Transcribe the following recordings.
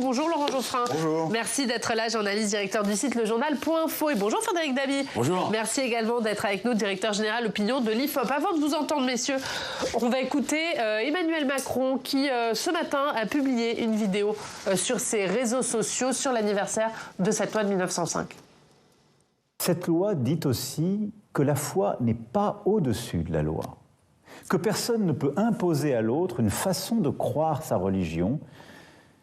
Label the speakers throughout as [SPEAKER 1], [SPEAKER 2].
[SPEAKER 1] Bonjour Laurent Geoffrin.
[SPEAKER 2] Bonjour.
[SPEAKER 1] Merci d'être là, journaliste, directeur du site lejournal.info. Et bonjour Frédéric Dabi.
[SPEAKER 2] Bonjour.
[SPEAKER 1] Merci également d'être avec nous, directeur général opinion de l'IFOP. Avant de vous entendre, messieurs, on va écouter Emmanuel Macron qui, ce matin, a publié une vidéo sur ses réseaux sociaux sur l'anniversaire de cette loi de 1905.
[SPEAKER 3] Cette loi dit aussi que la foi n'est pas au-dessus de la loi, que personne ne peut imposer à l'autre une façon de croire sa religion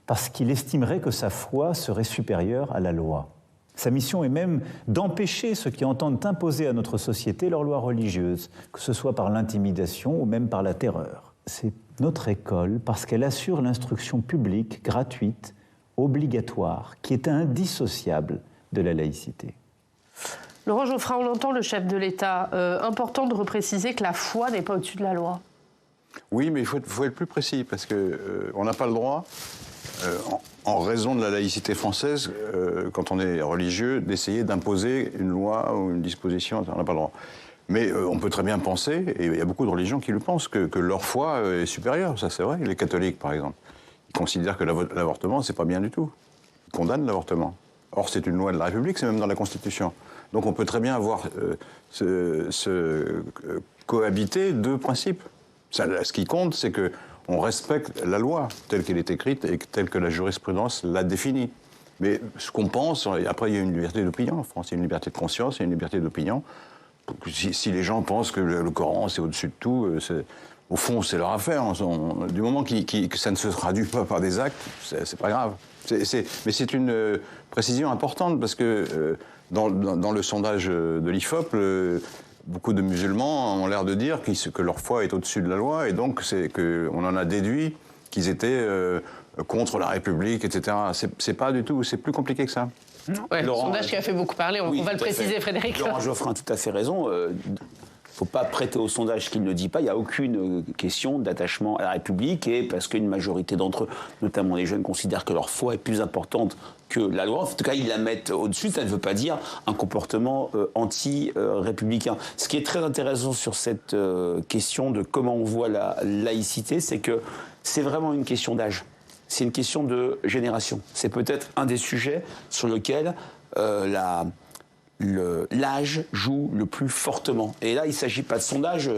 [SPEAKER 3] parce qu'il estimerait que sa foi serait supérieure à la loi. Sa mission est même d'empêcher ceux qui entendent imposer à notre société leurs lois religieuses, que ce soit par l'intimidation ou même par la terreur. C'est notre école parce qu'elle assure l'instruction publique, gratuite, obligatoire, qui est indissociable de la laïcité.
[SPEAKER 1] Laurent Geoffrin, on entend le chef de l'État. Important de repréciser que la foi n'est pas au-dessus de la loi.
[SPEAKER 2] Oui, mais il faut être plus précis, parce qu'on n'a pas le droit, en raison de la laïcité française, quand on est religieux, d'essayer d'imposer une loi ou une disposition. On n'a pas le droit. Mais on peut très bien penser, et il y a beaucoup de religions qui le pensent, que leur foi est supérieure. Ça, c'est vrai. Les catholiques, par exemple, ils considèrent que l'avortement, c'est pas bien du tout. Ils condamnent l'avortement. Or, c'est une loi de la République, c'est même dans la Constitution. Donc on peut très bien avoir cohabiter deux principes. Ce qui compte, c'est qu'on respecte la loi telle qu'elle est écrite et telle que la jurisprudence l'a définie. Mais ce qu'on pense, après il y a une liberté d'opinion en France, il y a une liberté de conscience, il y a une liberté d'opinion. Si les gens pensent que le Coran c'est au-dessus de tout, au fond c'est leur affaire. Du moment que ça ne se traduit pas par des actes, c'est pas grave. Mais c'est une précision importante parce que dans le sondage de l'IFOP, beaucoup de musulmans ont l'air de dire que leur foi est au-dessus de la loi et donc on en a déduit qu'ils étaient contre la République, etc. C'est pas du tout, c'est plus compliqué que ça.
[SPEAKER 1] Ouais, le sondage qui a fait beaucoup parler, on va le préciser, Frédéric.
[SPEAKER 4] Laurent Geoffrin a tout à fait raison. Il ne faut pas prêter au sondage qu'il ne dit pas. Il n'y a aucune question d'attachement à la République et parce qu'une majorité d'entre eux, notamment les jeunes, considèrent que leur foi est plus importante que la loi. En tout cas, ils la mettent au-dessus. Ça ne veut pas dire un comportement anti-républicain. Ce qui est très intéressant sur cette question de comment on voit la laïcité, c'est que c'est vraiment une question d'âge. C'est une question de génération. C'est peut-être un des sujets sur lequel l'âge joue le plus fortement. Et là, il ne s'agit pas de sondage.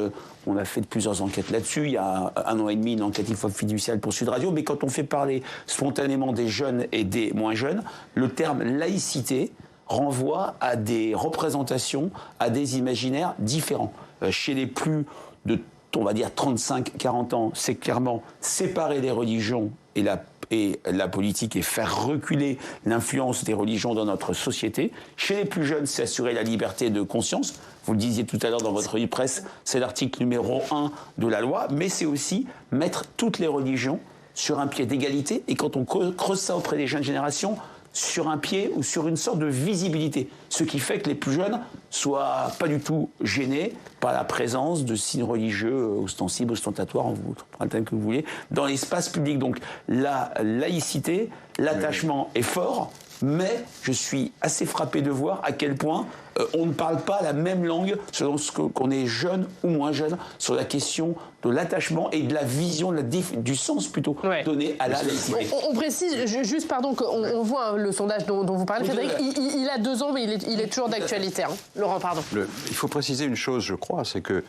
[SPEAKER 4] On a fait plusieurs enquêtes là-dessus. Il y a 1 an et demi, une enquête IFOP fiduciale pour Sud Radio. Mais quand on fait parler spontanément des jeunes et des moins jeunes, le terme laïcité renvoie à des représentations, à des imaginaires différents. Chez les plus de, on va dire, 35-40 ans, c'est clairement séparer les religions et la politique et faire reculer l'influence des religions dans notre société. Chez les plus jeunes, c'est assurer la liberté de conscience. Vous le disiez tout à l'heure dans votre revue de presse, c'est l'article numéro 1 de la loi, mais c'est aussi mettre toutes les religions sur un pied d'égalité. Et quand on creuse ça auprès des jeunes générations, sur un pied ou sur une sorte de visibilité. Ce qui fait que les plus jeunes soient pas du tout gênés par la présence de signes religieux ostensibles, ostentatoires, vous prenez le terme que vous voulez, dans l'espace public. Donc la laïcité, l'attachement est fort, mais je suis assez frappé de voir à quel point on ne parle pas la même langue selon qu'on est jeune ou moins jeune sur la question de l'attachement et de la vision, du sens plutôt donné à la laïcité.
[SPEAKER 1] On précise juste, pardon, qu'on voit le sondage dont vous parlez, Frédéric, il a 2 ans, mais il est toujours d'actualité. Laurent, pardon.
[SPEAKER 2] Il faut préciser une chose, je crois, c'est que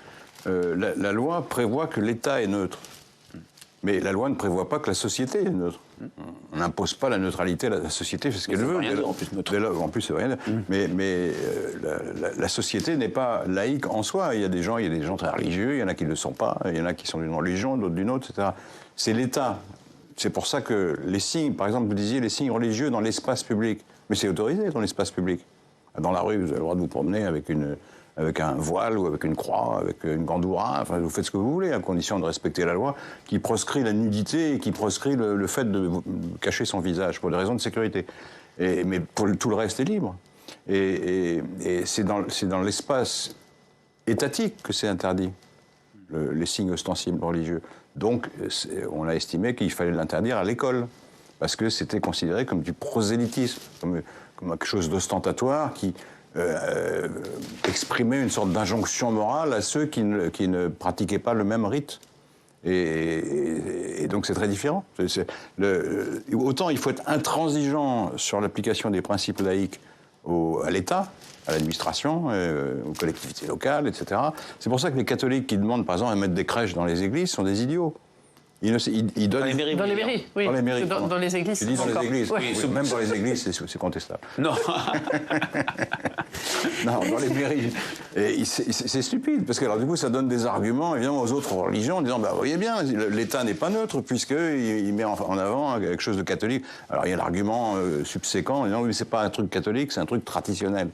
[SPEAKER 2] la loi prévoit que l'État est neutre. Mais la loi ne prévoit pas que la société est neutre. On n'impose pas la neutralité à la société, c'est ce qu'elle veut. En plus, c'est rien. Mais la société n'est pas laïque en soi. Il y a des gens très religieux, il y en a qui ne le sont pas, il y en a qui sont d'une religion, d'autres d'une autre, etc. C'est l'État. C'est pour ça que les signes, par exemple, vous disiez les signes religieux dans l'espace public. Mais c'est autorisé dans l'espace public. Dans la rue, vous avez le droit de vous promener avec un voile ou avec une croix, avec une gandoura, enfin vous faites ce que vous voulez, à condition de respecter la loi, qui proscrit la nudité et qui proscrit le fait de cacher son visage pour des raisons de sécurité. Mais pour tout le reste est libre. Et c'est dans l'espace étatique que c'est interdit, les signes ostensibles religieux. Donc on a estimé qu'il fallait l'interdire à l'école, parce que c'était considéré comme du prosélytisme, comme quelque chose d'ostentatoire qui exprimait une sorte d'injonction morale à ceux qui ne pratiquaient pas le même rite. Et donc c'est très différent. Autant il faut être intransigeant sur l'application des principes laïques à l'État, à l'administration, aux collectivités locales, etc. C'est pour ça que les catholiques qui demandent, par exemple, à mettre des crèches dans les églises sont des idiots. Ils donnent...
[SPEAKER 1] Dans les mairies, oui.
[SPEAKER 2] Dans les mairies,
[SPEAKER 1] dans les églises,
[SPEAKER 2] tu dis dans
[SPEAKER 1] encore.
[SPEAKER 2] les églises.
[SPEAKER 1] Ouais.
[SPEAKER 2] Oui, même dans les églises, c'est contestable.
[SPEAKER 4] Non.
[SPEAKER 2] Non, dans les mairies. Et c'est stupide, parce que alors, du coup, ça donne des arguments, évidemment, aux autres religions, en disant, bah, vous voyez bien, l'État n'est pas neutre, puisqu'il met en avant quelque chose de catholique. Alors, il y a l'argument subséquent, en disant, oui, mais c'est pas un truc catholique, c'est un truc traditionnel.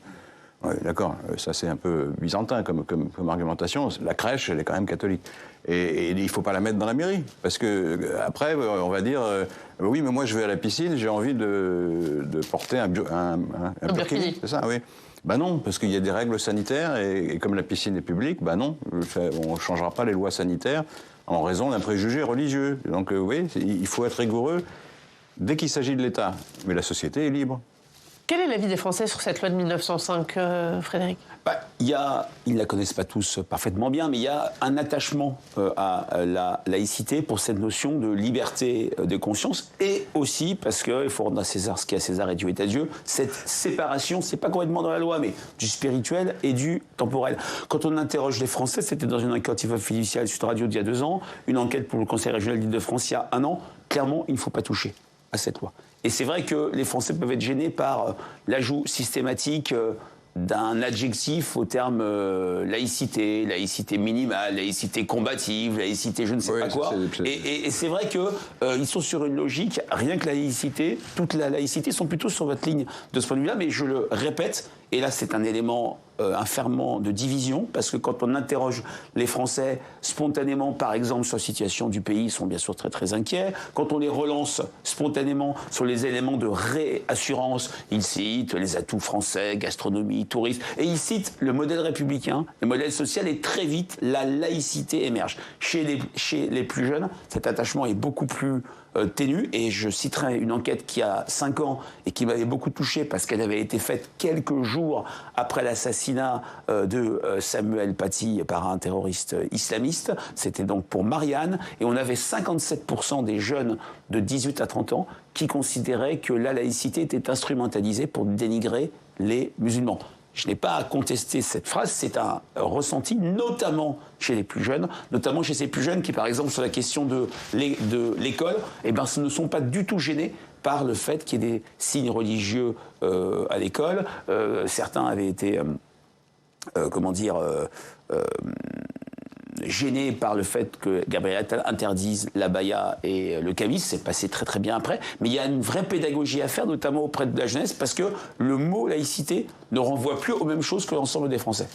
[SPEAKER 2] Oui, d'accord, ça c'est un peu byzantin comme argumentation. La crèche, elle est quand même catholique. Et il ne faut pas la mettre dans la mairie. Parce que après, on va dire, oui, mais moi je vais à la piscine, j'ai envie de porter un burkini. C'est ça, oui. Ben non, parce qu'il y a des règles sanitaires, et comme la piscine est publique, ben non, on ne changera pas les lois sanitaires en raison d'un préjugé religieux. Donc oui, il faut être rigoureux dès qu'il s'agit de l'État. Mais la société est libre.
[SPEAKER 1] Quel est l'avis des Français sur cette loi de 1905, Frédéric ?
[SPEAKER 4] Ils ne la connaissent pas tous parfaitement bien, mais il y a un attachement à la laïcité pour cette notion de liberté de conscience, et aussi parce qu'il faut rendre à César ce qui est à César et Dieu est à Dieu, cette séparation, c'est pas complètement dans la loi, mais du spirituel et du temporel. Quand on interroge les Français, c'était dans une enquête fiduciaire Sud Radio d'il y a 2 ans, une enquête pour le Conseil régional d'Île-de-France il y a 1 an, clairement, il ne faut pas toucher à cette loi. Et c'est vrai que les Français peuvent être gênés par l'ajout systématique d'un adjectif au terme laïcité, laïcité minimale, laïcité combative, laïcité je ne sais pas quoi. Et c'est vrai qu'ils sont sur une logique, rien que la laïcité, toute la laïcité sont plutôt sur votre ligne de ce point de vue-là, mais je le répète, et là c'est un élément, un ferment de division, parce que quand on interroge les Français spontanément, par exemple, sur la situation du pays, ils sont bien sûr très très inquiets. Quand on les relance spontanément sur les éléments de réassurance, ils citent les atouts français, gastronomie, tourisme, et ils citent le modèle républicain, le modèle social, et très vite la laïcité émerge. Chez les plus jeunes, cet attachement est beaucoup plus ténue, et je citerai une enquête qui a 5 ans et qui m'avait beaucoup touché parce qu'elle avait été faite quelques jours après l'assassinat de Samuel Paty par un terroriste islamiste. C'était donc pour Marianne, et on avait 57% des jeunes de 18 à 30 ans qui considéraient que la laïcité était instrumentalisée pour dénigrer les musulmans. Je n'ai pas à contester cette phrase, c'est un ressenti, notamment chez les plus jeunes, notamment chez ces plus jeunes qui, par exemple, sur la question de l'école, eh ben, ne sont pas du tout gênés par le fait qu'il y ait des signes religieux à l'école. Certains avaient été, gêné par le fait que Gabriel Attal interdise l'abaya et le kamis, c'est passé très très bien après, mais il y a une vraie pédagogie à faire, notamment auprès de la jeunesse, parce que le mot laïcité ne renvoie plus aux mêmes choses que l'ensemble des Français.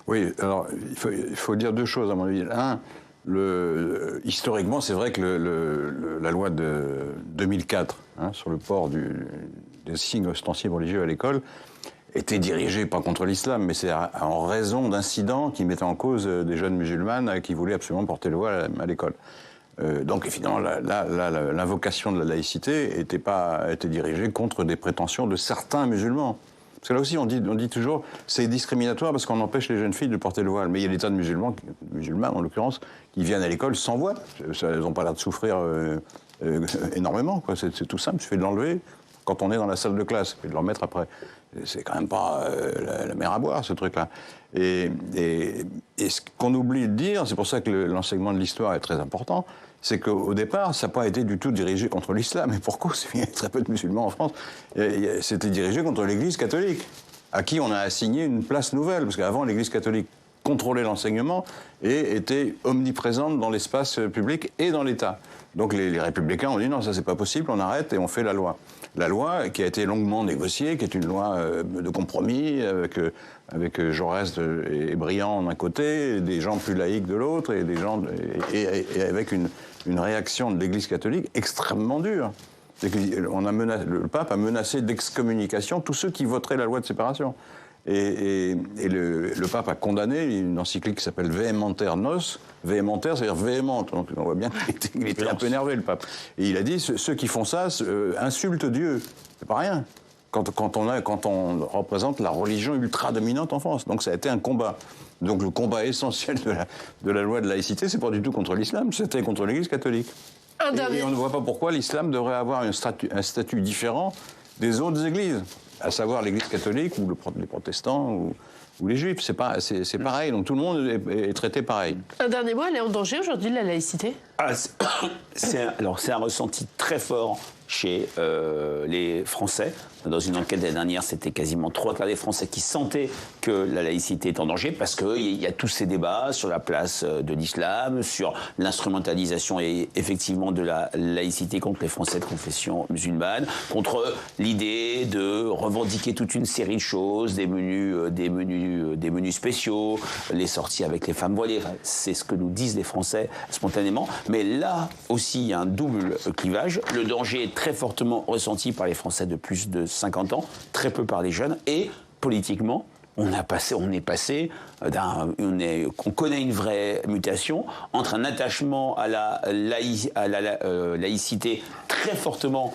[SPEAKER 2] Oui, alors il faut dire 2 choses à mon avis. Historiquement, c'est vrai que la loi de 2004 sur le port des signes ostensibles religieux à l'école était dirigée pas contre l'islam, mais c'est en raison d'incidents qui mettaient en cause des jeunes musulmanes qui voulaient absolument porter le voile à l'école. Donc évidemment, l'invocation de la laïcité était dirigée contre des prétentions de certains musulmans. Parce que là aussi, on dit toujours, c'est discriminatoire parce qu'on empêche les jeunes filles de porter le voile. Mais il y a des tas de musulmans en l'occurrence, qui viennent à l'école sans voile. Elles n'ont pas l'air de souffrir énormément, quoi. C'est tout simple, il suffit de l'enlever quand on est dans la salle de classe, et de le remettre après. C'est quand même pas la mer à boire, ce truc-là. Et ce qu'on oublie de dire, c'est pour ça que l'enseignement de l'histoire est très important, c'est qu'au départ, ça n'a pas été du tout dirigé contre l'islam. Et pour cause, il y a très peu de musulmans en France. C'était dirigé contre l'Église catholique, à qui on a assigné une place nouvelle. Parce qu'avant, l'Église catholique contrôlait l'enseignement et était omniprésente dans l'espace public et dans l'État. Donc les républicains ont dit non, ça c'est pas possible, on arrête et on fait la loi. La loi qui a été longuement négociée, qui est une loi de compromis avec Jaurès et Briand d'un côté, des gens plus laïcs de l'autre, et des gens et avec une réaction de l'Église catholique extrêmement dure. Le pape a menacé d'excommunication tous ceux qui voteraient la loi de séparation. Et le pape a condamné une encyclique qui s'appelle Vehementer Nos. Vehementer, c'est-à-dire véhémente. Donc on voit bien qu'il était un peu énervé, le pape. Et il a dit, ceux qui font ça insultent Dieu. C'est pas rien. quand on représente la religion ultra-dominante en France. Donc ça a été un combat. Donc le combat essentiel de la loi de laïcité, c'est pas du tout contre l'islam, c'était contre l'Église catholique. Et on ne voit pas pourquoi l'islam devrait avoir un statut différent des autres églises, à savoir l'Église catholique ou les protestants ou les juifs. C'est pareil, donc tout le monde est traité pareil.
[SPEAKER 1] Un dernier mot, elle est en danger aujourd'hui, la laïcité ?
[SPEAKER 4] C'est un ressenti très fort chez les Français. Dans une enquête l'année dernière, c'était quasiment 3/4 des Français qui sentaient que la laïcité est en danger parce qu'il y a tous ces débats sur la place de l'islam, sur l'instrumentalisation et effectivement de la laïcité contre les Français de confession musulmane, contre l'idée de revendiquer toute une série de choses, des menus spéciaux, les sorties avec les femmes voilées. Enfin, c'est ce que nous disent les Français spontanément. Mais là aussi, il y a un double clivage. Le danger est très fortement ressenti par les Français de plus de 50 ans, très peu par les jeunes, et politiquement, on connaît une vraie mutation entre un attachement à la laïcité très fortement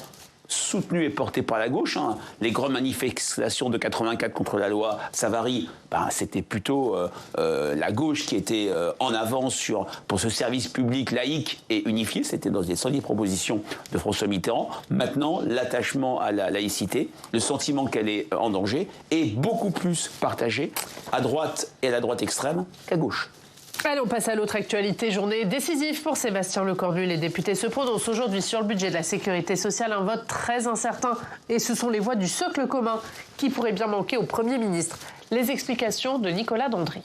[SPEAKER 4] soutenu et porté par la gauche. Les grandes manifestations de 84 contre la loi Savary, c'était plutôt la gauche qui était en avance pour ce service public laïque et unifié. C'était dans les 110 propositions de François Mitterrand. Maintenant, l'attachement à la laïcité, le sentiment qu'elle est en danger, est beaucoup plus partagé à droite et à la droite extrême qu'à gauche.
[SPEAKER 1] Allez, on passe à l'autre actualité. Journée décisive pour Sébastien Lecornu. Les députés se prononcent aujourd'hui sur le budget de la sécurité sociale. Un vote très incertain. Et ce sont les voix du socle commun qui pourraient bien manquer au Premier ministre. Les explications de Nicolas Dandry.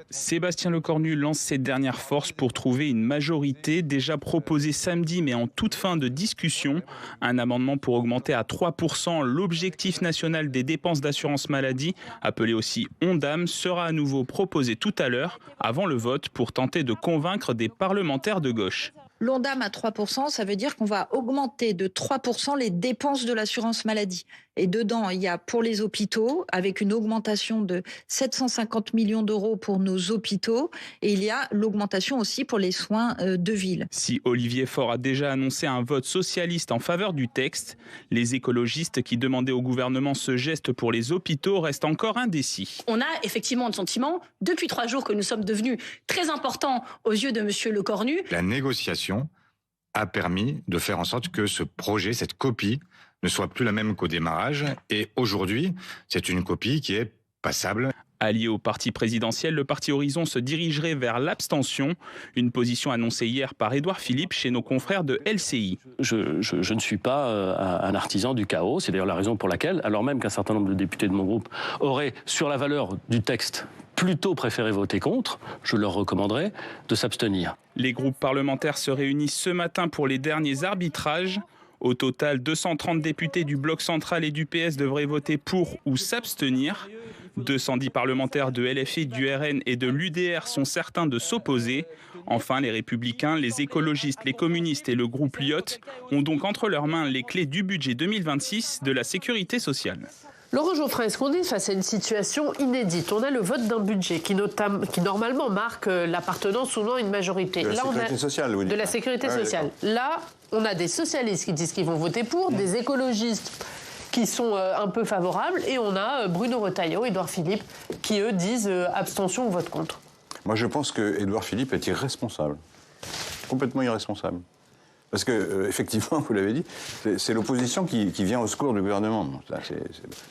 [SPEAKER 5] Sébastien Lecornu lance ses dernières forces pour trouver une majorité déjà proposée samedi mais en toute fin de discussion. Un amendement pour augmenter à 3% l'objectif national des dépenses d'assurance maladie, appelé aussi ONDAM, sera à nouveau proposé tout à l'heure avant le vote pour tenter de convaincre des parlementaires de gauche.
[SPEAKER 6] L'ONDAM à 3%, ça veut dire qu'on va augmenter de 3% les dépenses de l'assurance maladie. Et dedans, il y a pour les hôpitaux, avec une augmentation de 750 millions d'euros pour nos hôpitaux. Et il y a l'augmentation aussi pour les soins de ville.
[SPEAKER 5] Si Olivier Faure a déjà annoncé un vote socialiste en faveur du texte, les écologistes qui demandaient au gouvernement ce geste pour les hôpitaux restent encore indécis.
[SPEAKER 7] On a effectivement le sentiment, depuis 3 jours, que nous sommes devenus très importants aux yeux de M. Lecornu.
[SPEAKER 8] La négociation a permis de faire en sorte que ce projet, cette copie, ne soit plus la même qu'au démarrage. Et aujourd'hui, c'est une copie qui est passable.
[SPEAKER 5] Allié au parti présidentiel, le parti Horizon se dirigerait vers l'abstention. Une position annoncée hier par Édouard Philippe chez nos confrères de LCI.
[SPEAKER 9] Je ne suis pas un artisan du chaos. C'est d'ailleurs la raison pour laquelle, alors même qu'un certain nombre de députés de mon groupe auraient, sur la valeur du texte, plutôt préféré voter contre, je leur recommanderais de s'abstenir.
[SPEAKER 5] Les groupes parlementaires se réunissent ce matin pour les derniers arbitrages. Au total, 230 députés du Bloc central et du PS devraient voter pour ou s'abstenir. 210 parlementaires de LFI, du RN et de l'UDR sont certains de s'opposer. Enfin, les Républicains, les écologistes, les communistes et le groupe Lyot ont donc entre leurs mains les clés du budget 2026 de la sécurité sociale.
[SPEAKER 1] Laurent Geoffrin, est-ce qu'on est face à une situation inédite ? On a le vote d'un budget qui normalement marque l'appartenance ou non à une majorité.
[SPEAKER 2] De la sécurité sociale, oui.
[SPEAKER 1] De la sécurité sociale. Là, on a des socialistes qui disent qu'ils vont voter pour, des écologistes qui sont un peu favorables, et on a Bruno Retailleau, Édouard Philippe, qui eux disent abstention ou vote contre.
[SPEAKER 2] Moi, je pense que Édouard Philippe est irresponsable. Complètement irresponsable. Parce que, effectivement, vous l'avez dit, c'est l'opposition qui vient au secours du gouvernement.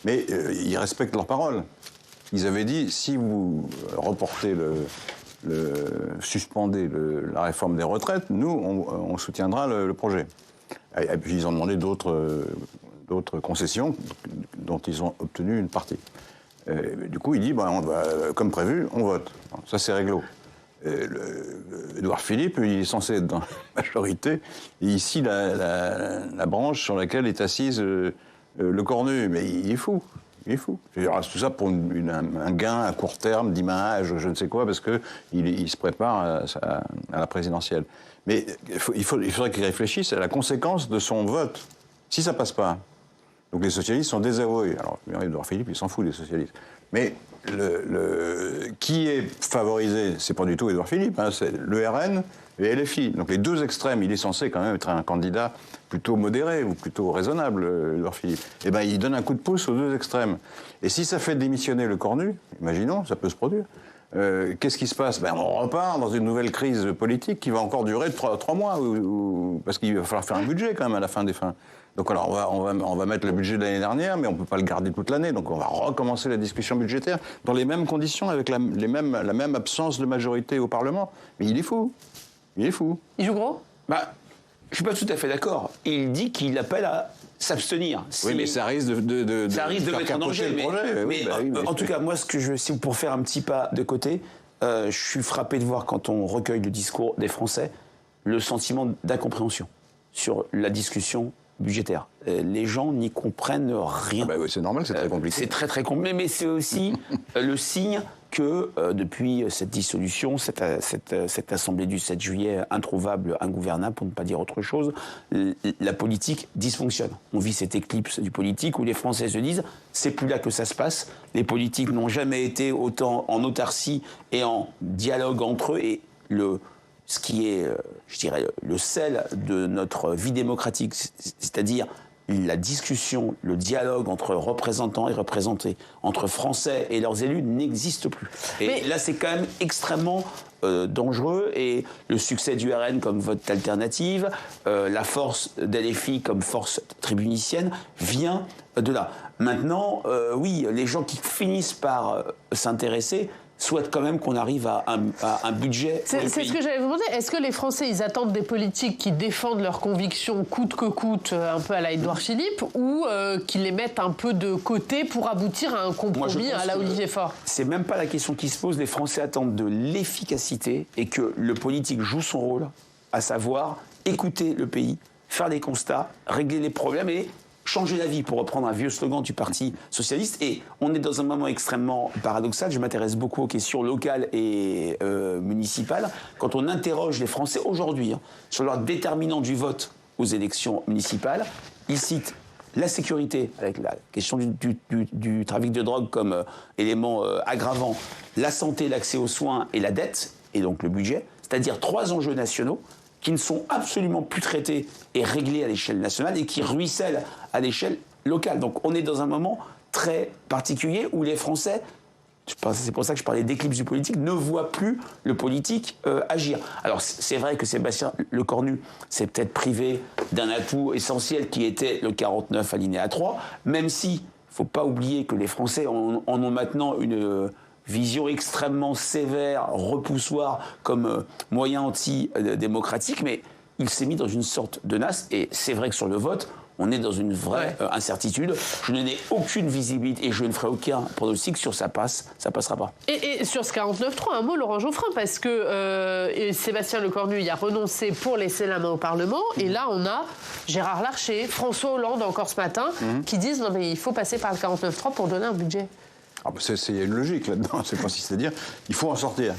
[SPEAKER 2] Mais ils respectent leur parole. Ils avaient dit, si vous reportez suspendez la réforme des retraites, nous, on soutiendra le projet. Et puis, ils ont demandé d'autres concessions dont ils ont obtenu une partie. Du coup, il dit, comme prévu, on vote. Ça, c'est réglo. Édouard Philippe, il est censé être dans la majorité, et ici, la branche sur laquelle est assise Lecornu. Mais il est fou. Il est fou. Tout ça pour un gain à court terme d'image, je ne sais quoi, parce qu'il se prépare à la présidentielle. Mais il faudrait qu'il réfléchisse à la conséquence de son vote. Si ça passe pas, donc les socialistes sont désavoués. Alors, Édouard Philippe, il s'en fout des socialistes. Mais qui est favorisé, c'est pas du tout Édouard Philippe, c'est le RN et LFI. Donc les deux extrêmes, il est censé quand même être un candidat plutôt modéré ou plutôt raisonnable, Édouard Philippe. Eh bien, il donne un coup de pouce aux deux extrêmes. Et si ça fait démissionner le Cornu, imaginons, ça peut se produire, qu'est-ce qui se passe? On repart dans une nouvelle crise politique qui va encore durer 3 mois, parce qu'il va falloir faire un budget quand même à la fin des fins. Donc alors on va mettre le budget de l'année dernière, mais on ne peut pas le garder toute l'année. Donc on va recommencer la discussion budgétaire dans les mêmes conditions, avec la même absence de majorité au Parlement. Mais il est fou. Il est fou.
[SPEAKER 1] Il joue gros?
[SPEAKER 4] Je ne suis pas tout à fait d'accord. Il dit qu'il appelle à s'abstenir.
[SPEAKER 2] Oui, mais ça risque de
[SPEAKER 4] mettre en danger. En tout cas, moi, pour faire un petit pas de côté, je suis frappé de voir, quand on recueille le discours des Français, le sentiment d'incompréhension sur la discussion budgétaire. Les gens n'y comprennent rien.
[SPEAKER 2] Oui, c'est normal, c'est très compliqué.
[SPEAKER 4] C'est très compliqué, mais c'est aussi le signe que depuis cette dissolution, cette assemblée du 7 juillet introuvable, ingouvernable, pour ne pas dire autre chose, la politique dysfonctionne. On vit cette éclipse du politique où les Français se disent c'est plus là que ça se passe. Les politiques n'ont jamais été autant en autarcie et en dialogue entre eux, et ce qui est, je dirais, le sel de notre vie démocratique, c'est-à-dire la discussion, le dialogue entre représentants et représentés, entre Français et leurs élus, n'existe plus. Et là, c'est quand même extrêmement dangereux, et le succès du RN comme vote alternative, la force d'LFI comme force tribunicienne vient de là. Maintenant, oui, les gens qui finissent par s'intéresser souhaitent quand même qu'on arrive à un budget.
[SPEAKER 1] C'est ce que j'allais vous demander. Est-ce que les Français, ils attendent des politiques qui défendent leurs convictions coûte que coûte, un peu à la Édouard Philippe, ou qui les mettent un peu de côté pour aboutir à un compromis à la Olivier Faure?
[SPEAKER 4] C'est même pas la question qui se pose. Les Français attendent de l'efficacité et que le politique joue son rôle, à savoir écouter le pays, faire des constats, régler les problèmes et changer la vie, pour reprendre un vieux slogan du Parti socialiste. Et on est dans un moment extrêmement paradoxal. Je m'intéresse beaucoup aux questions locales et municipales. Quand on interroge les Français aujourd'hui sur leur déterminant du vote aux élections municipales, ils citent la sécurité, avec la question du trafic de drogue comme élément aggravant, la santé, l'accès aux soins et la dette, et donc le budget, c'est-à-dire 3 enjeux nationaux qui ne sont absolument plus traités et réglés à l'échelle nationale et qui ruissellent à l'échelle locale. Donc on est dans un moment très particulier où les Français, c'est pour ça que je parlais d'éclipse du politique, ne voient plus le politique agir. Alors c'est vrai que Sébastien Lecornu s'est peut-être privé d'un atout essentiel qui était le 49 alinéa 3, même si, il ne faut pas oublier que les Français en ont maintenant une vision extrêmement sévère, repoussoire comme moyen anti-démocratique, mais il s'est mis dans une sorte de nasse, et c'est vrai que sur le vote, on est dans une vraie incertitude. Je n'ai aucune visibilité et je ne ferai aucun pronostic sur ça passera pas.
[SPEAKER 1] Et sur ce 49.3, un mot, Laurent Geoffrin, parce que Sébastien Lecornu y a renoncé pour laisser la main au Parlement, et là on a Gérard Larcher, François Hollande encore ce matin, qui disent non mais il faut passer par le 49.3 pour donner un budget.
[SPEAKER 2] Il y a une logique là-dedans, c'est consiste à dire il faut en sortir.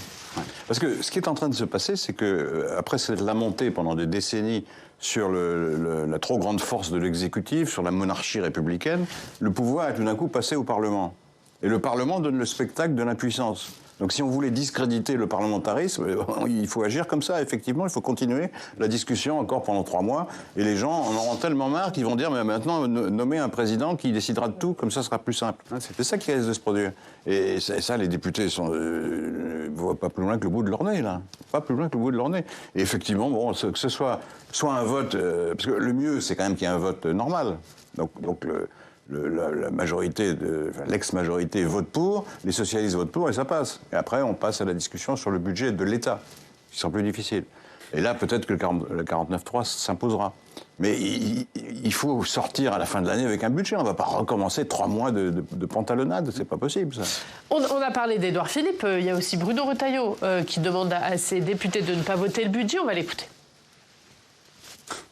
[SPEAKER 2] Parce que ce qui est en train de se passer, c'est que après cette lamentée pendant des décennies sur la trop grande force de l'exécutif, sur la monarchie républicaine, le pouvoir est tout d'un coup passé au Parlement. Et le Parlement donne le spectacle de l'impuissance. Donc si on voulait discréditer le parlementarisme, il faut agir comme ça, effectivement, il faut continuer la discussion encore pendant 3 mois, et les gens en auront tellement marre qu'ils vont dire mais maintenant nommer un président qui décidera de tout, comme ça sera plus simple. C'est ça qui risque de se produire. Et ça, les députés ne voient pas plus loin que le bout de leur nez, là. Pas plus loin que le bout de leur nez. Et effectivement, bon, que ce soit un vote, parce que le mieux, c'est quand même qu'il y ait un vote normal. Donc la majorité, l'ex-majorité vote pour, les socialistes votent pour et ça passe. Et après, on passe à la discussion sur le budget de l'État, qui sera plus difficile. Et là, peut-être que le 49.3 s'imposera. Mais il faut sortir à la fin de l'année avec un budget. On ne va pas recommencer 3 mois de pantalonnade. C'est pas possible, ça.
[SPEAKER 1] On a parlé d'Édouard Philippe. Il y a aussi Bruno Retailleau qui demande à ses députés de ne pas voter le budget. On va l'écouter.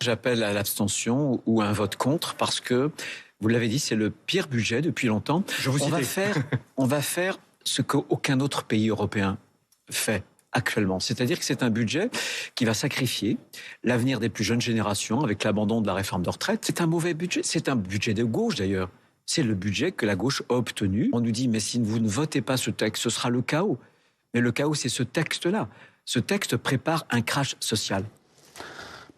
[SPEAKER 10] J'appelle à l'abstention ou à un vote contre parce que, vous l'avez dit, c'est le pire budget depuis longtemps. On va faire ce qu'aucun autre pays européen fait actuellement. C'est-à-dire que c'est un budget qui va sacrifier l'avenir des plus jeunes générations avec l'abandon de la réforme de retraite. C'est un mauvais budget. C'est un budget de gauche, d'ailleurs. C'est le budget que la gauche a obtenu. On nous dit, mais si vous ne votez pas ce texte, ce sera le chaos. Mais le chaos, c'est ce texte-là. ce texte prépare un crash social.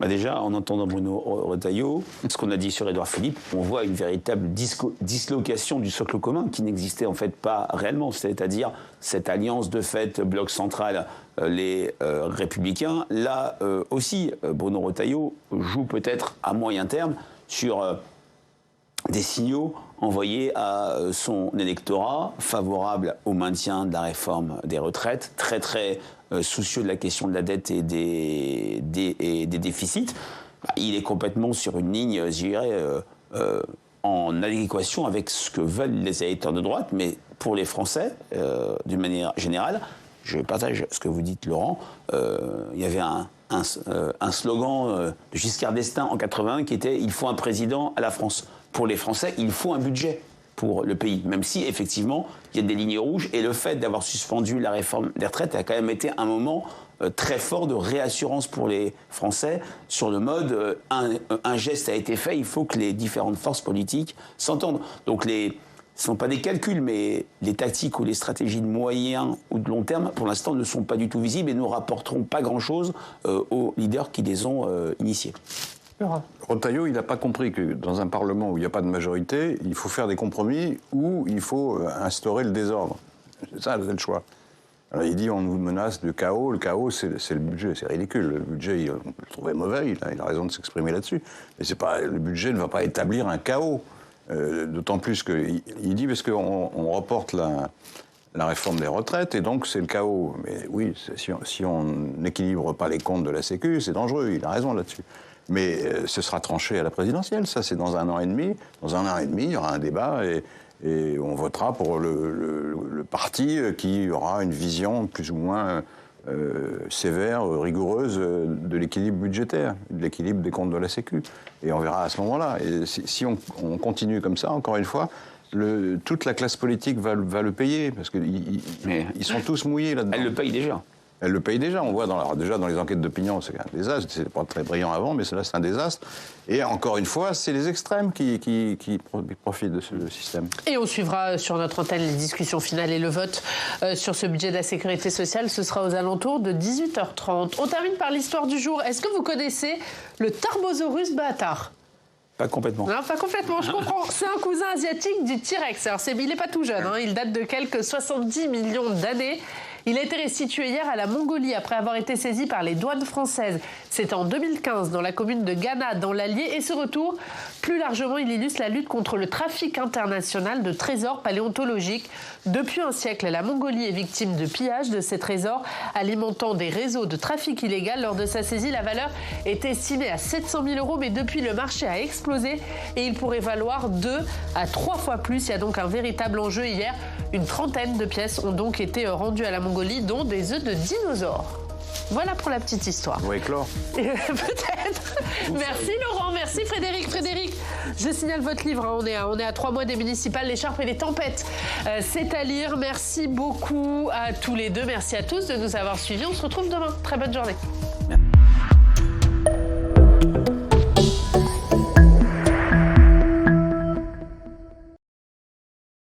[SPEAKER 4] Déjà, en entendant Bruno Retailleau, ce qu'on a dit sur Édouard Philippe, on voit une véritable dislocation du socle commun qui n'existait en fait pas réellement. C'est-à-dire cette alliance de fait, bloc central, les Républicains. Là aussi, Bruno Retailleau joue peut-être à moyen terme sur des signaux envoyés à son électorat favorable au maintien de la réforme des retraites, très soucieux de la question de la dette et des déficits. Il est complètement sur une ligne, je dirais, en adéquation avec ce que veulent les électeurs de droite, mais pour les Français, d'une manière générale, je partage ce que vous dites, Laurent, il y avait un slogan de Giscard d'Estaing en 81 qui était « Il faut un président à la France ». Pour les Français, il faut un budget pour le pays, même si, effectivement, il y a des lignes rouges. Et le fait d'avoir suspendu la réforme des retraites a quand même été un moment très fort de réassurance pour les Français sur le mode un geste a été fait, il faut que les différentes forces politiques s'entendent. Donc ce ne sont pas des calculs, mais les tactiques ou les stratégies de moyen ou de long terme, pour l'instant, ne sont pas du tout visibles et ne rapporteront pas grand-chose aux leaders qui les ont initiés.
[SPEAKER 2] Retailleau, il n'a pas compris que dans un Parlement où il n'y a pas de majorité, il faut faire des compromis ou il faut instaurer le désordre. C'est ça, c'est le choix. Alors il dit on nous menace de chaos. Le chaos, c'est le budget. C'est ridicule. Le budget, on peut le trouver mauvais. Il a raison de s'exprimer là-dessus. Mais c'est pas, le budget ne va pas établir un chaos. D'autant plus qu'il dit parce qu'on reporte la réforme des retraites et donc c'est le chaos. Mais oui, si on n'équilibre pas les comptes de la Sécu, c'est dangereux. Il a raison là-dessus. Mais ce sera tranché à la présidentielle, ça c'est dans 1 an et demi. Dans 1 an et demi, il y aura un débat et on votera pour le parti qui aura une vision plus ou moins sévère, rigoureuse de l'équilibre budgétaire, de l'équilibre des comptes de la Sécu. Et on verra à ce moment-là. Et si on continue comme ça, encore une fois, toute la classe politique va le payer, parce qu'ils sont tous mouillés là-dedans.
[SPEAKER 4] Elle le paye déjà.
[SPEAKER 2] Elle le paye déjà. On voit déjà dans les enquêtes d'opinion, c'est un désastre. C'était pas très brillant avant, mais là, c'est un désastre. Et encore une fois, c'est les extrêmes qui profitent de ce système.
[SPEAKER 1] Et on suivra sur notre antenne les discussions finales et le vote sur ce budget de la sécurité sociale. Ce sera aux alentours de 18h30. On termine par l'histoire du jour. Est-ce que vous connaissez le Tarbosaurus baatar ?
[SPEAKER 4] Pas complètement.
[SPEAKER 1] Non, pas complètement, je comprends. C'est un cousin asiatique du T-Rex. Alors, il n'est pas tout jeune, hein. Il date de quelques 70 millions d'années. Il a été restitué hier à la Mongolie après avoir été saisi par les douanes françaises. C'était en 2015 dans la commune de Ghana, dans l'Allier. Et ce retour, plus largement, il illustre la lutte contre le trafic international de trésors paléontologiques. Depuis un siècle, la Mongolie est victime de pillage de ces trésors, alimentant des réseaux de trafic illégal. Lors de sa saisie, la valeur est estimée à 700 000 €, mais depuis, le marché a explosé et il pourrait valoir 2 à 3 fois plus. Il y a donc un véritable enjeu. Hier, une trentaine de pièces ont donc été rendues à la Mongolie, dont des œufs de dinosaures. Voilà pour la petite histoire.
[SPEAKER 2] Oui, éclore.
[SPEAKER 1] Peut-être. Merci Laurent, merci Frédéric. Frédéric, je signale votre livre, hein. On est à 3 mois des municipales, l'écharpe et les tempêtes. C'est à lire. Merci beaucoup à tous les deux. Merci à tous de nous avoir suivis. On se retrouve demain. Très bonne journée.
[SPEAKER 4] Merci.